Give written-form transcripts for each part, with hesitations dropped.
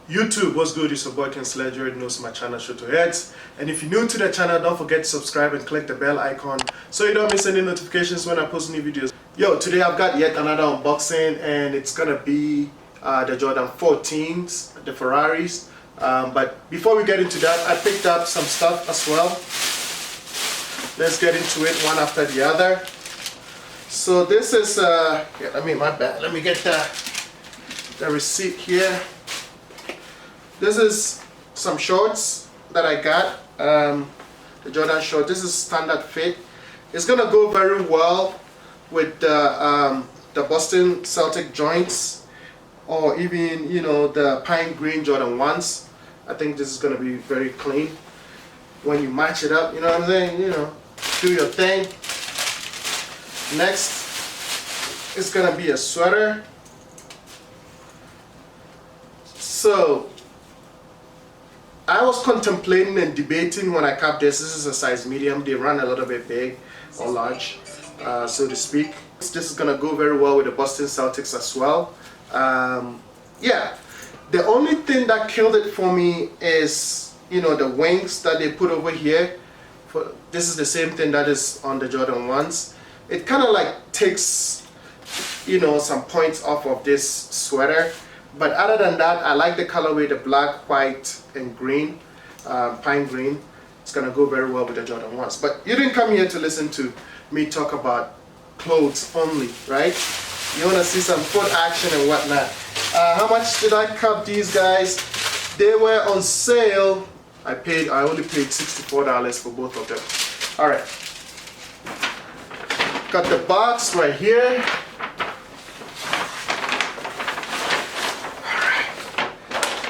YouTube, what's good? It's your boy Ken Sledgexl. You already know my channel, Heads. And if you're new to the channel, don't forget to subscribe and click the bell icon so you don't miss any notifications when I post new videos. Yo, today I've got yet another unboxing, and it's gonna be the Jordan 14s, the Ferraris. But before we get into that, I picked up some stuff as well. Let's get into it one after the other. So this is my bad. Let me get the receipt here. This is some shorts that I got, the Jordan short. This is standard fit. It's gonna go very well with the Boston Celtic joints, or even the pine green Jordan 1s. I think this is gonna be very clean when you match it up. You know what I'm saying? Do your thing. Next, it's gonna be a sweater. So I was contemplating and debating when I capped this. This is a size medium. They run a little bit big or large, so to speak. This is gonna go very well with the Boston Celtics as well. Yeah, the only thing that killed it for me is the wings that they put over here. This is the same thing that is on the Jordan 1s. It kind of like takes some points off of this sweater. But other than that, I like the colorway, the black, white, and green, pine green. It's gonna go very well with the Jordan 1s. But you didn't come here to listen to me talk about clothes only, right? You wanna see some foot action and whatnot. How much did I cop these guys? They were on sale. I only paid $64 for both of them. All right. Got the box right here.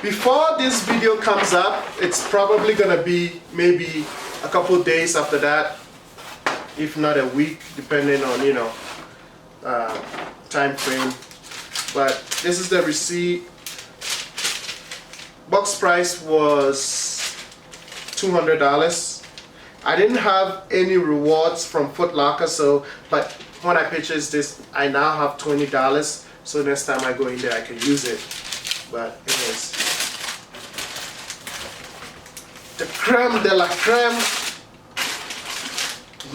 Before this video comes up, it's probably gonna be maybe a couple days after that, if not a week, depending on time frame. But this is the receipt. Box price was $200. I didn't have any rewards from Foot Locker, but when I purchased this, I now have $20. So next time I go in there, I can use it. But anyways, the creme de la creme.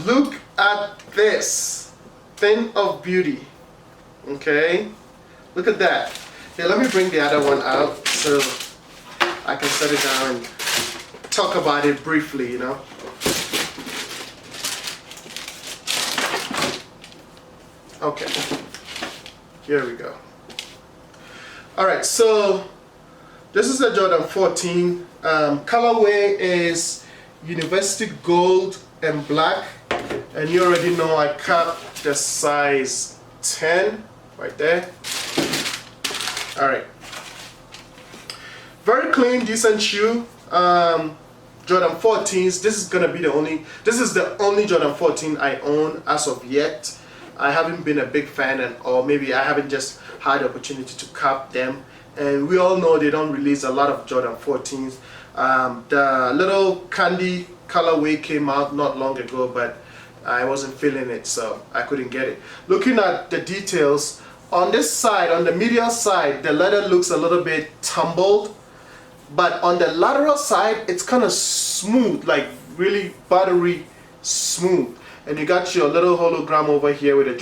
Look at this thing of beauty. Okay, look at that. Here, let me bring the other one out so I can set it down and talk about it briefly. Okay, here we go. All right, so this is the Jordan 14. Colorway is University Gold and Black, and you already know I cut the size 10 right there. All right, very clean, decent shoe. Jordan 14s. This is the only Jordan 14 I own as of yet. I haven't been a big fan, or maybe I haven't just had the opportunity to cop them. And we all know they don't release a lot of Jordan 14s. The little candy colorway came out not long ago, but I wasn't feeling it, so I couldn't get it. Looking at the details, on this side, on the medial side, the leather looks a little bit tumbled, but on the lateral side, it's kind of smooth, like really buttery smooth. And you got your little hologram over here with a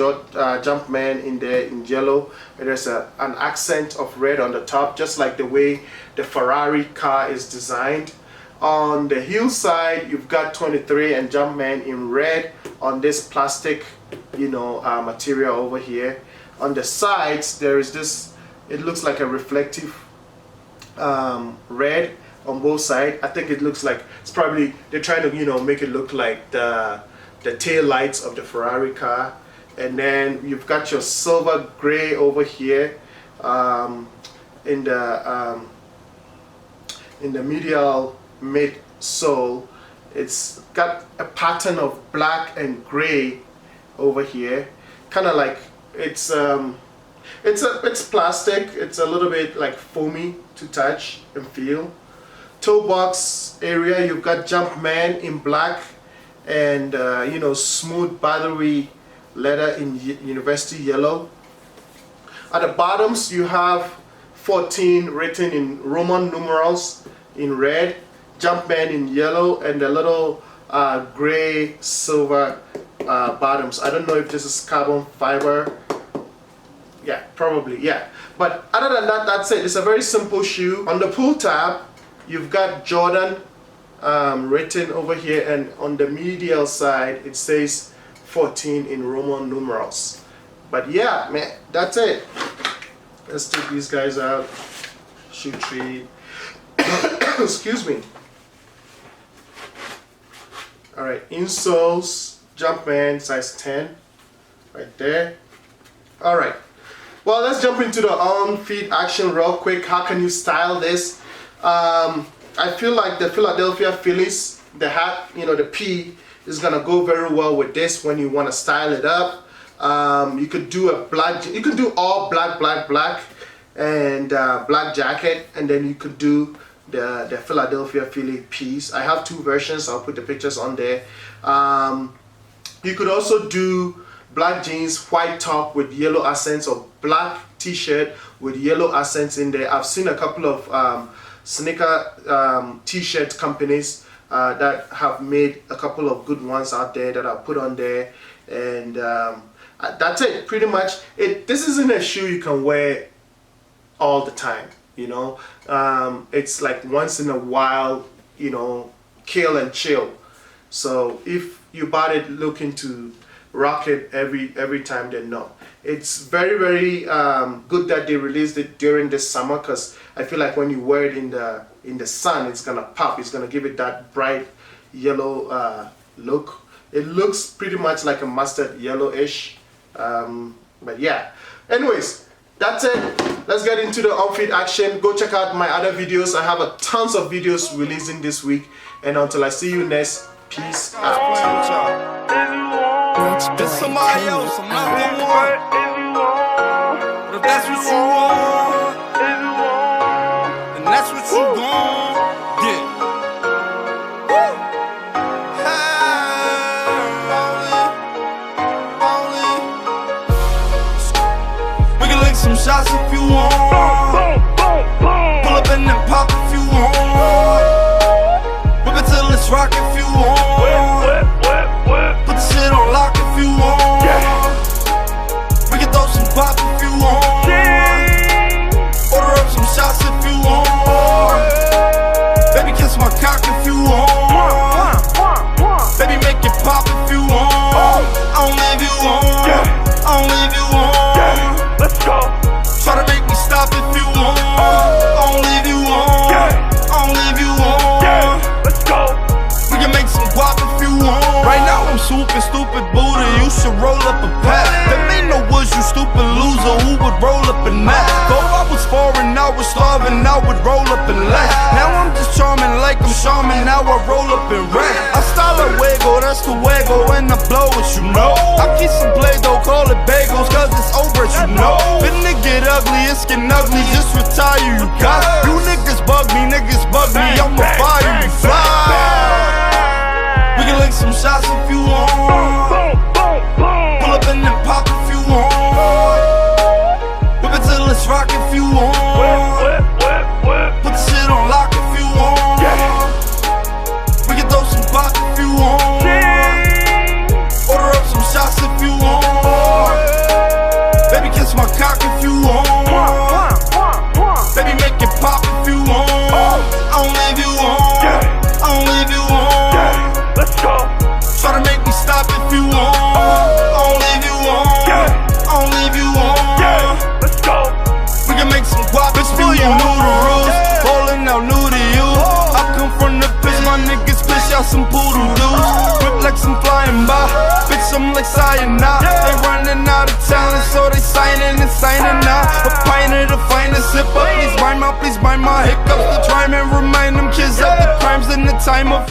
Jumpman in there in yellow. And there's an accent of red on the top, just like the way the Ferrari car is designed. On the heel side, you've got 23 and Jumpman in red on this plastic, material over here. On the sides, there is this. It looks like a reflective red on both sides. I think it looks like it's probably they're trying to make it look like the tail lights of the Ferrari car. And then you've got your silver gray over here in the medial mid sole. It's got a pattern of black and gray over here, kind of like it's plastic. It's a little bit like foamy to touch and feel. Toe box area, you've got Jumpman in black and smooth buttery leather in university yellow. At the bottoms you have 14 written in Roman numerals in red, Jumpman in yellow, and the little gray silver bottoms. I don't know if this is carbon fiber. Yeah, probably, yeah. But other than that, that's it. It's a very simple shoe. On the pull tab, you've got Jordan written over here, and on the medial side it says 14 in Roman numerals. But yeah, man, that's it. Let's take these guys out. Shoe tree. Excuse me. Alright, insoles, Jumpman size 10 right there. Alright, well, let's jump into the on-feet action real quick. How can you style this? I feel like the Philadelphia Phillies, the hat, you know, the P, is gonna go very well with this when you want to style it up. You could do a black, you could do all black and black jacket, and then you could do the Philadelphia Philly piece. I have two versions. I'll put the pictures on there. You could also do black jeans, white top with yellow accents, or black t-shirt with yellow accents in there. I've seen a couple of sneaker t-shirt companies that have made a couple of good ones out there that I'll put on there, and that's it pretty much. This isn't a shoe you can wear all the time, you know. It's like once in a while, you know, kill and chill. So if you bought it looking to rock it every time, then no. It's very good that they released it during this summer, because I feel like when you wear it in the sun, it's gonna pop. It's gonna give it that bright yellow look. It looks pretty much like a mustard yellowish, but yeah. Anyways, that's it. Let's get into the on-feet action. Go check out my other videos. I have a tons of videos releasing this week, and until I see you next, peace out. It's somebody else, I'm not the one. But if that's what you want, and that's what you gon' get. We can lick some shots if you want. Pull up and then pop if you want. Whip it till it's rock if you want. Put the shit on lock if you want. We can throw some pop if you want. Order up some shots if you want. Baby, kiss my cock if you want. Baby, make it pop if you want. I don't leave you on. I don't leave you on. Let's go. Try to make me stop if you want. I don't leave you on. I don't leave you on. Let's go. We can make some guap if you want. Right now I'm stupid Buddha, you should roll up a pack. There ain't no woods, you stupid loser, who would roll up in that? Though I was foreign, I was starving, I would roll up and laugh. Now I'm just charming like I'm charming, now I roll up and rap. I style a wiggle, that's the wiggle, and I blow it, you know. I keep some Play-Doh, call it bagels, cause it's over it, you know. Finna get ugly, it's getting ugly, just retire, you got. You niggas bug me, I'ma fire you, fly. We can lick some shots if you want. Pull up and then pop if you want. Whip it till it's rock if you want. Put the shit on lock if you want. We can throw some pop if you want. Order up some shots if you want. Baby, kiss my cock if you want. Baby, make it pop if you want. I don't leave you on. I don't leave you on. Let's go. Try to make me stop if you want. I don't leave you on. I don't leave you on. Let's go. We can make some guap if you know the rules. Falling out new to you. I come from the pitch, my niggas fish out some poodle dudes. Whip like some flying by. Bitch, I'm like cyanide. They running out of talent, so they signing out. A pint of the finest, sip up. Please buy my hiccups. The try and remind them kids of the crimes in the time of